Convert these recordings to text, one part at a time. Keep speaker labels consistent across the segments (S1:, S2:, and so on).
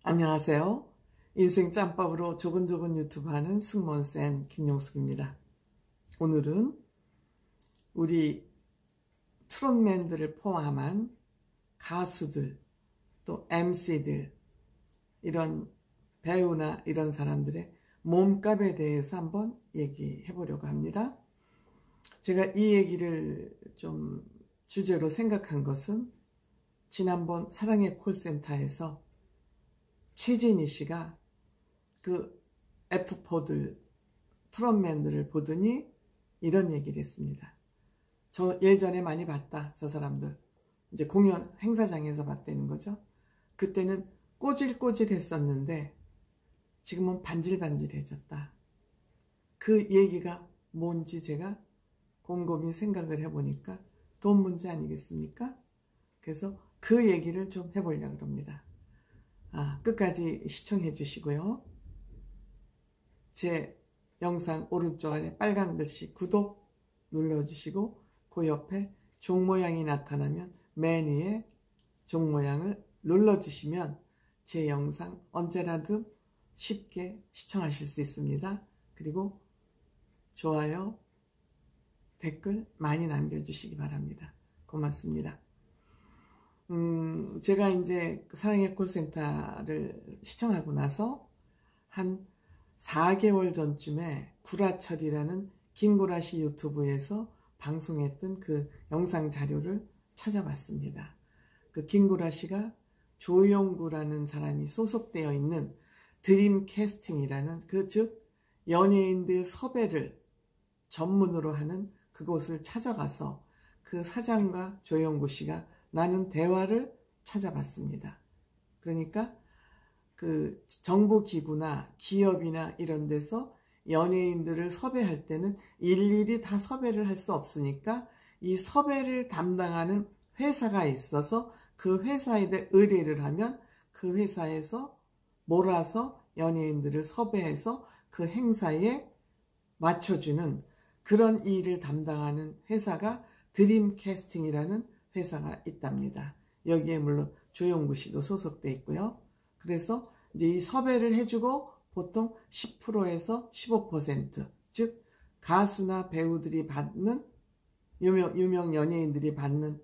S1: 안녕하세요. 인생 짬밥으로 조근조근 유튜브 하는 승무원쌤 김용숙입니다. 오늘은 우리 트롯맨들을 포함한 가수들, 또 MC들, 이런 배우나 이런 사람들의 몸값에 대해서 한번 얘기해 보려고 합니다. 제가 이 얘기를 좀 주제로 생각한 것은 지난번 사랑의 콜센터에서 최진희 씨가 그 F4들, 트롯맨들을 보더니 이런 얘기를 했습니다. 저 예전에 많이 봤다, 저 사람들. 이제 공연 행사장에서 봤다는 거죠. 그때는 꼬질꼬질 했었는데 지금은 반질반질해졌다. 그 얘기가 뭔지 제가 곰곰이 생각을 해보니까 돈 문제 아니겠습니까? 그래서 그 얘기를 좀 해보려고 합니다. 끝까지 시청해 주시고요. 제 영상 오른쪽 아래 빨간 글씨 구독 눌러주시고 그 옆에 종 모양이 나타나면 맨 위에 종 모양을 눌러주시면 제 영상 언제라도 쉽게 시청하실 수 있습니다. 그리고 좋아요, 댓글 많이 남겨주시기 바랍니다. 고맙습니다. 제가 이제 사랑의 콜센터를 시청하고 나서 한 4개월 전쯤에 구라철이라는 김구라씨 유튜브에서 방송했던 그 영상 자료를 찾아봤습니다. 그 김구라씨가 조용구라는 사람이 소속되어 있는 드림캐스팅이라는 즉 연예인들 섭외를 전문으로 하는 그곳을 찾아가서 그 사장과 조용구 씨가 나눈 대화를 찾아봤습니다. 그러니까 그 정부기구나 기업이나 이런 데서 연예인들을 섭외할 때는 일일이 다 섭외를 할 수 없으니까 이 섭외를 담당하는 회사가 있어서 그 회사에 대해 의뢰를 하면 그 회사에서 몰아서 연예인들을 섭외해서 그 행사에 맞춰주는 그런 일을 담당하는 회사가 드림캐스팅이라는 회사가 있답니다. 여기에 물론 조용구 씨도 소속돼 있고요. 그래서 이제 이 섭외를 해주고 보통 10%에서 15%, 즉 가수나 배우들이 받는 유명 연예인들이 받는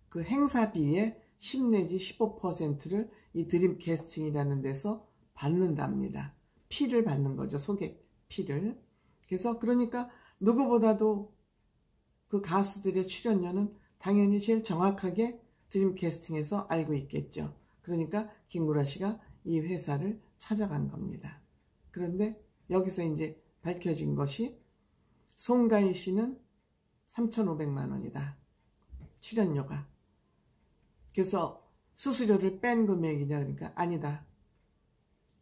S1: 그 행사비의 10 내지 15%를 이 드림캐스팅이라는 데서 받는답니다. 피를 받는 거죠. 소개 피를. 그래서 그러니까 누구보다도 그 가수들의 출연료는 당연히 제일 정확하게 드림캐스팅에서 알고 있겠죠. 그러니까 김구라 씨가 이 회사를 찾아간 겁니다. 그런데 여기서 이제 밝혀진 것이 송가인 씨는 3,500만 원이다. 출연료가. 그래서 수수료를 뺀 금액이냐 그러니까 아니다.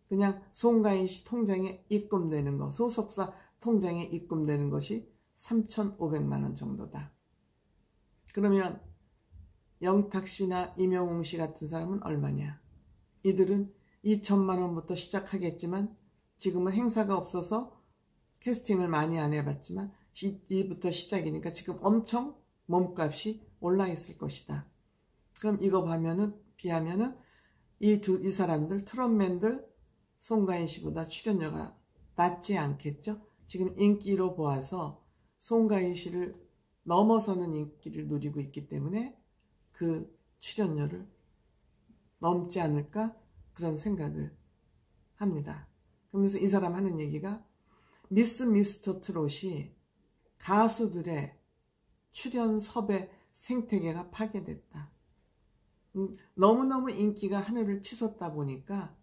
S1: 그냥 송가인 씨 통장에 입금되는 거, 소속사 통장에 입금되는 것이 3,500만 원 정도다. 그러면 영탁 씨나 임영웅 씨 같은 사람은 얼마냐? 이들은 2천만 원부터 시작하겠지만 지금은 행사가 없어서 캐스팅을 많이 안 해봤지만 이부터 시작이니까 지금 엄청 몸값이 올라 있을 것이다. 그럼 이거 비하면은 이 사람들 트롯맨들 송가인 씨보다 출연료가 낮지 않겠죠? 지금 인기로 보아서 송가인 씨를 넘어서는 인기를 누리고 있기 때문에 그 출연료를 넘지 않을까 그런 생각을 합니다. 그러면서 이 사람 하는 얘기가 미스터 트롯이 가수들의 출연 섭외 생태계가 파괴됐다. 너무너무 인기가 하늘을 치솟다 보니까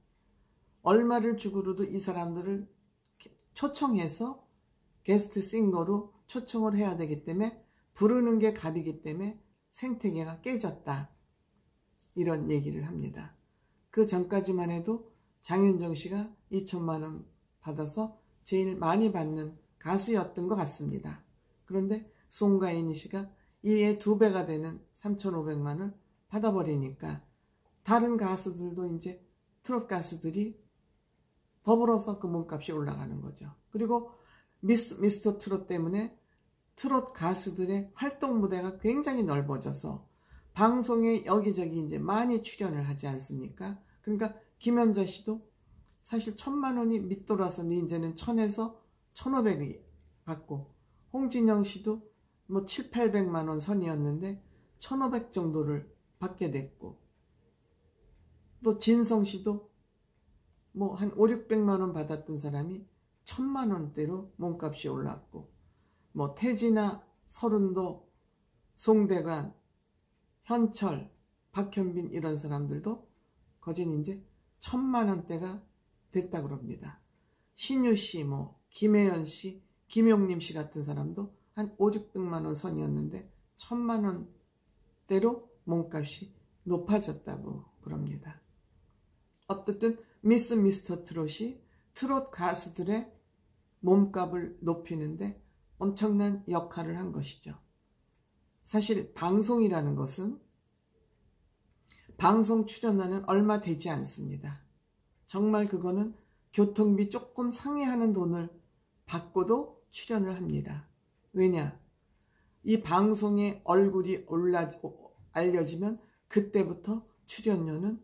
S1: 얼마를 주고도 이 사람들을 초청해서 게스트 싱거로 초청을 해야 되기 때문에 부르는 게 값이기 때문에 생태계가 깨졌다. 이런 얘기를 합니다. 그 전까지만 해도 장윤정 씨가 2천만 원 받아서 제일 많이 받는 가수였던 것 같습니다. 그런데 송가인 씨가 이에 2배가 되는 3,500만 원 받아버리니까 다른 가수들도 이제 트롯 가수들이 더불어서 그 몸값이 올라가는 거죠. 그리고 미스터 트롯 때문에 트롯 가수들의 활동 무대가 굉장히 넓어져서 방송에 여기저기 이제 많이 출연을 하지 않습니까? 그러니까 김연자 씨도 사실 1,000만 원이 밑돌아서 이제는 1,000에서 1,500이 받고, 홍진영 씨도 뭐 7, 800만 원 선이었는데 1,500 정도를 받게 됐고, 또 진성 씨도 뭐 한 5, 600만 원 받았던 사람이 1,000만 원대로 몸값이 올랐고, 뭐 태진아, 서른도, 송대관, 현철, 박현빈 이런 사람들도 거진 이제 1,000만 원대가 됐다 그럽니다. 신유 씨, 뭐 김혜연 씨, 김용림 씨 같은 사람도 한 5, 600만 원 선이었는데 1,000만 원대로 몸값이 높아졌다고 그럽니다. 어쨌든 미스 미스터 트롯이 트롯 가수들의 몸값을 높이는데 엄청난 역할을 한 것이죠. 사실 방송이라는 것은 방송 출연료는 얼마 되지 않습니다. 정말 그거는 교통비 조금 상회하는 돈을 받고도 출연을 합니다. 왜냐? 이 방송의 얼굴이 알려지면 그때부터 출연료는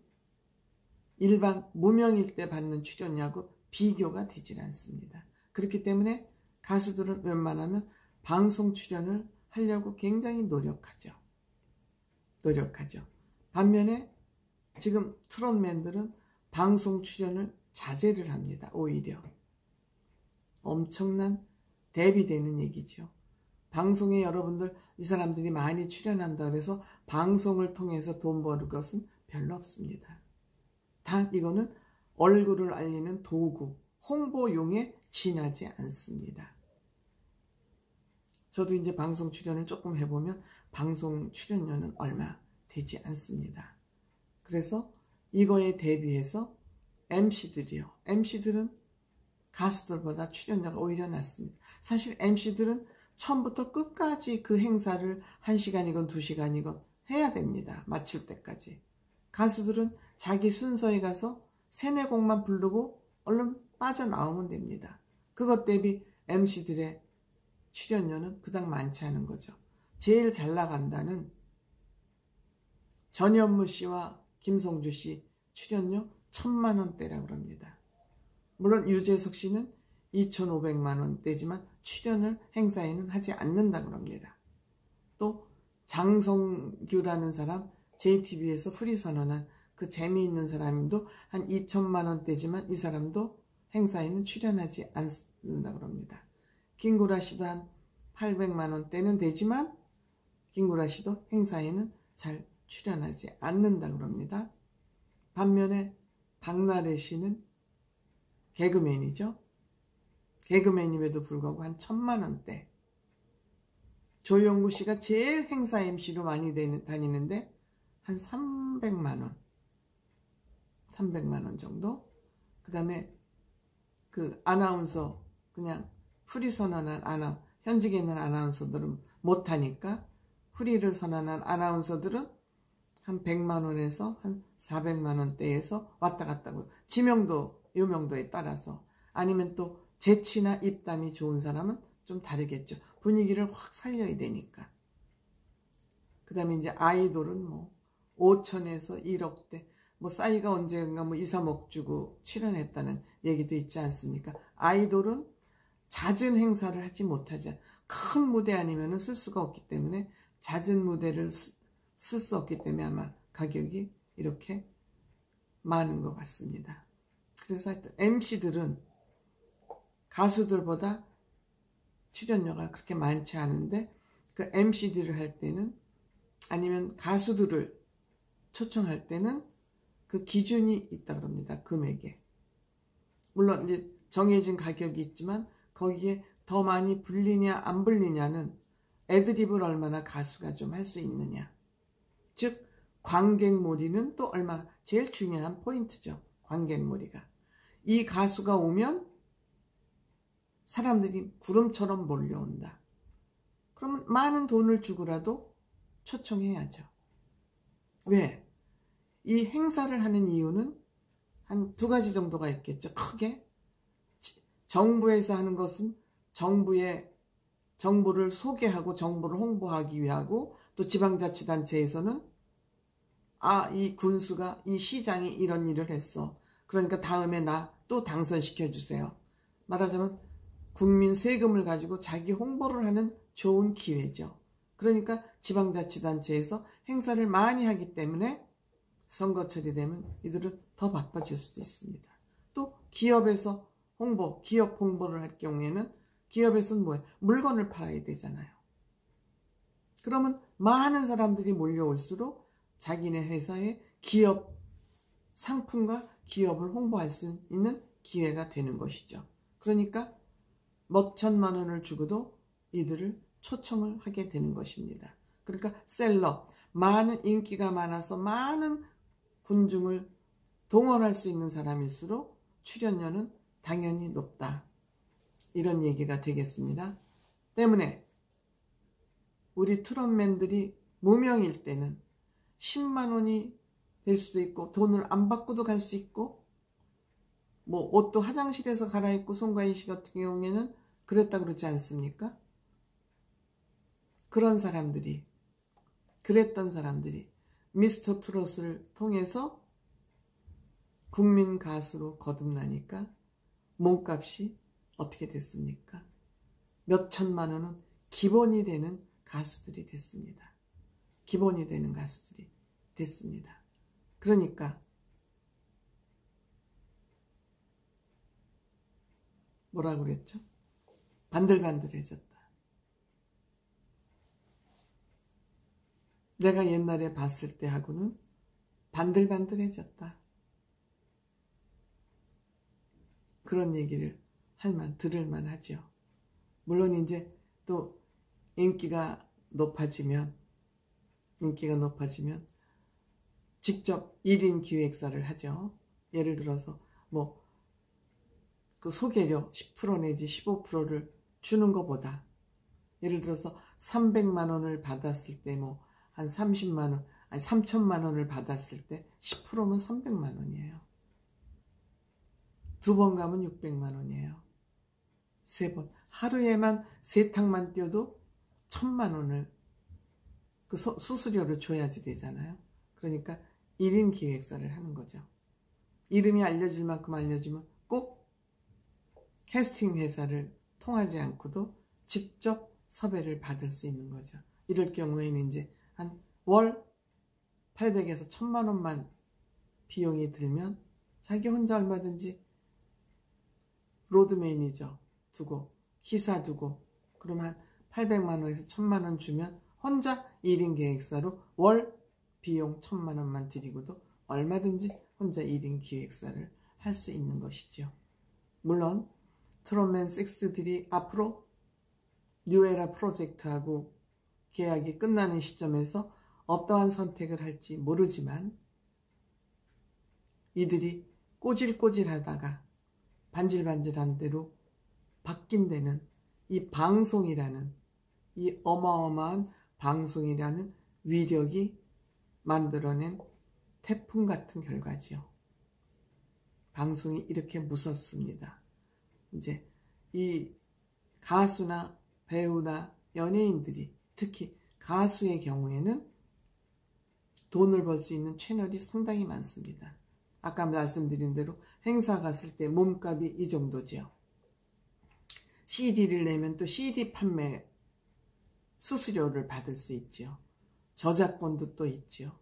S1: 일반 무명일 때 받는 출연료하고 비교가 되질 않습니다. 그렇기 때문에 가수들은 웬만하면 방송 출연을 하려고 굉장히 노력하죠. 반면에 지금 트롯맨들은 방송 출연을 자제를 합니다. 오히려 엄청난 대비되는 얘기죠. 방송에 여러분들 이 사람들이 많이 출연한다 그래서 방송을 통해서 돈 버는 것은 별로 없습니다. 다 이거는 얼굴을 알리는 도구, 홍보용에 지나지 않습니다. 저도 이제 방송 출연을 조금 해보면 방송 출연료는 얼마 되지 않습니다. 그래서 이거에 대비해서 MC들은 가수들보다 출연료가 오히려 낮습니다. 사실 MC들은 처음부터 끝까지 그 행사를 1시간이건 2시간이건 해야 됩니다. 마칠 때까지. 가수들은 자기 순서에 가서 3, 4곡만 부르고 얼른 빠져나오면 됩니다. 그것 대비 MC들의 출연료는 그닥 많지 않은 거죠. 제일 잘 나간다는 전현무 씨와 김성주 씨 출연료 1,000만 원대라고 합니다. 물론 유재석 씨는 2,500만 원대지만 출연을 행사에는 하지 않는다고 합니다. 또 장성규라는 사람, JTBC에서 프리 선언한 그 재미있는 사람도 한 2,000만 원대지만 이 사람도 행사에는 출연하지 않는다고 합니다. 김구라 씨도 한 800만 원대는 되지만 김구라 씨도 행사에는 잘 출연하지 않는다고 합니다. 반면에 박나래 씨는 개그맨이죠. 개그맨임에도 불구하고 한 1,000만 원대. 조영구 씨가 제일 행사 MC로 많이 다니는데 한 300만 원. 300만 원 정도. 그 다음에 그 아나운서 그냥 프리 선언한 현직에 있는 아나운서들은 못하니까 프리를 선언한 아나운서들은 한 100만 원에서 한 400만 원대에서 왔다 갔다 하고 지명도 유명도에 따라서 아니면 또 재치나 입담이 좋은 사람은 좀 다르겠죠. 분위기를 확 살려야 되니까. 그 다음에 이제 아이돌은 뭐 5천에서 1억대 뭐 싸이가 언젠가 뭐 2, 3억 주고 출연했다는 얘기도 있지 않습니까? 아이돌은 잦은 행사를 하지 못하죠. 큰 무대 아니면 쓸 수가 없기 때문에 잦은 무대를 쓸 수 없기 때문에 아마 가격이 이렇게 많은 것 같습니다. 그래서 하여튼 MC들은 가수들보다 출연료가 그렇게 많지 않은데 그 MC들을 할 때는 아니면 가수들을 초청할 때는 그 기준이 있다고 합니다. 금액에. 물론 이제 정해진 가격이 있지만 거기에 더 많이 불리냐 안 불리냐는 애드립을 얼마나 가수가 좀 할 수 있느냐. 즉 관객몰이는 또 얼마나 제일 중요한 포인트죠. 관객몰이가. 이 가수가 오면 사람들이 구름처럼 몰려온다. 그러면 많은 돈을 주고라도 초청해야죠. 왜? 이 행사를 하는 이유는 한 2가지 정도가 있겠죠. 크게. 정부에서 하는 것은 정부를 소개하고 정부를 홍보하기 위하고 또 지방자치단체에서는 이 군수가 이 시장이 이런 일을 했어. 그러니까 다음에 나 또 당선시켜 주세요. 말하자면 국민 세금을 가지고 자기 홍보를 하는 좋은 기회죠. 그러니까 지방자치단체에서 행사를 많이 하기 때문에 선거철이 되면 이들은 더 바빠질 수도 있습니다. 또 기업에서 기업 홍보를 할 경우에는 기업에서는 뭐예요? 물건을 팔아야 되잖아요. 그러면 많은 사람들이 몰려올수록 자기네 회사의 기업 상품과 기업을 홍보할 수 있는 기회가 되는 것이죠. 그러니까 몇 천만 원을 주고도 이들을 초청을 하게 되는 것입니다. 그러니까 셀럽, 많은 인기가 많아서 많은 군중을 동원할 수 있는 사람일수록 출연료는 당연히 높다. 이런 얘기가 되겠습니다. 때문에 우리 트롯맨들이 무명일 때는 10만 원이 될 수도 있고 돈을 안 받고도 갈 수 있고 뭐 옷도 화장실에서 갈아입고 송가인 씨 같은 경우에는 그랬다 그러지 않습니까? 그랬던 사람들이 미스터 트롯을 통해서 국민 가수로 거듭나니까 몸값이 어떻게 됐습니까? 몇 천만 원은 기본이 되는 가수들이 됐습니다. 기본이 되는 가수들이 됐습니다. 그러니까 뭐라고 그랬죠? 반들반들해졌다. 내가 옛날에 봤을 때하고는 반들반들해졌다. 그런 얘기를 들을만 하죠. 물론 이제 또 인기가 높아지면 직접 1인 기획사를 하죠. 예를 들어서 뭐 그 소개료 10% 내지 15%를 주는 것보다 예를 들어서 300만 원을 받았을 때 뭐 한 30만 원, 아니 3천만 원을 받았을 때 10%면 300만 원이에요. 2번 가면 600만 원이에요. 3번. 하루에만 3탕만 뛰어도 1000만 원을 그 수수료를 줘야지 되잖아요. 그러니까 1인 기획사를 하는 거죠. 이름이 알려질 만큼 알려지면 꼭 캐스팅 회사를 통하지 않고도 직접 섭외를 받을 수 있는 거죠. 이럴 경우에는 이제 한 월 800에서 1000만 원만 비용이 들면 자기 혼자 얼마든지 로드 매니저 두고 기사 두고 그러면 한 800만 원에서 1000만 원 주면 혼자 1인 계획사로 월 비용 1000만 원만 들이고도 얼마든지 혼자 1인 기획사를 할 수 있는 것이죠. 물론 트롯맨 6들이 앞으로 뉴에라 프로젝트하고 계약이 끝나는 시점에서 어떠한 선택을 할지 모르지만 이들이 꼬질꼬질하다가 반질반질한 대로 바뀐 데는 이 방송이라는 이 어마어마한 방송이라는 위력이 만들어낸 태풍 같은 결과지요. 방송이 이렇게 무섭습니다. 이제 이 가수나 배우나 연예인들이 특히 가수의 경우에는 돈을 벌 수 있는 채널이 상당히 많습니다. 아까 말씀드린 대로 행사 갔을 때 몸값이 이 정도죠. CD를 내면 또 CD 판매 수수료를 받을 수 있죠. 저작권도 또 있죠.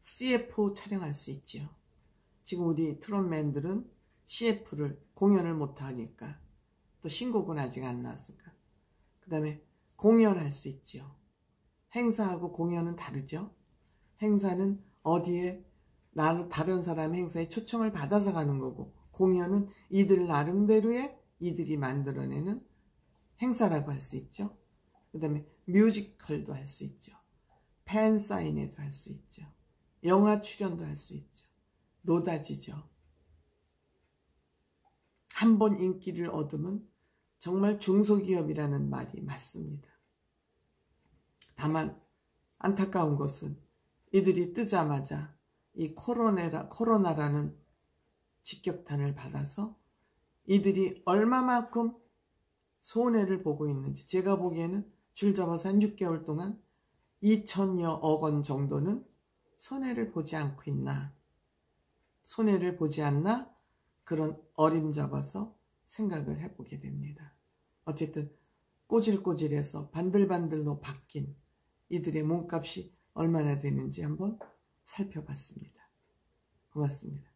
S1: CF 촬영할 수 있죠. 지금 우리 트롯맨들은 CF를 공연을 못하니까 또 신곡은 아직 안 나왔으니까 그 다음에 공연할 수 있죠. 행사하고 공연은 다르죠. 행사는 어디에 다른 사람의 행사에 초청을 받아서 가는 거고 공연은 이들 나름대로의 이들이 만들어내는 행사라고 할 수 있죠. 그 다음에 뮤지컬도 할 수 있죠. 팬 사인회도 할 수 있죠. 영화 출연도 할 수 있죠. 노다지죠. 한 번 인기를 얻으면 정말 중소기업이라는 말이 맞습니다. 다만 안타까운 것은 이들이 뜨자마자 이 코로나라는 직격탄을 받아서 이들이 얼마만큼 손해를 보고 있는지 제가 보기에는 줄 잡아서 한 6개월 동안 2천여억 원 정도는 손해를 보지 않고 있나, 손해를 보지 않나 그런 어림잡아서 생각을 해보게 됩니다. 어쨌든 꼬질꼬질해서 반들반들로 바뀐 이들의 몸값이 얼마나 되는지 한번 살펴봤습니다. 고맙습니다.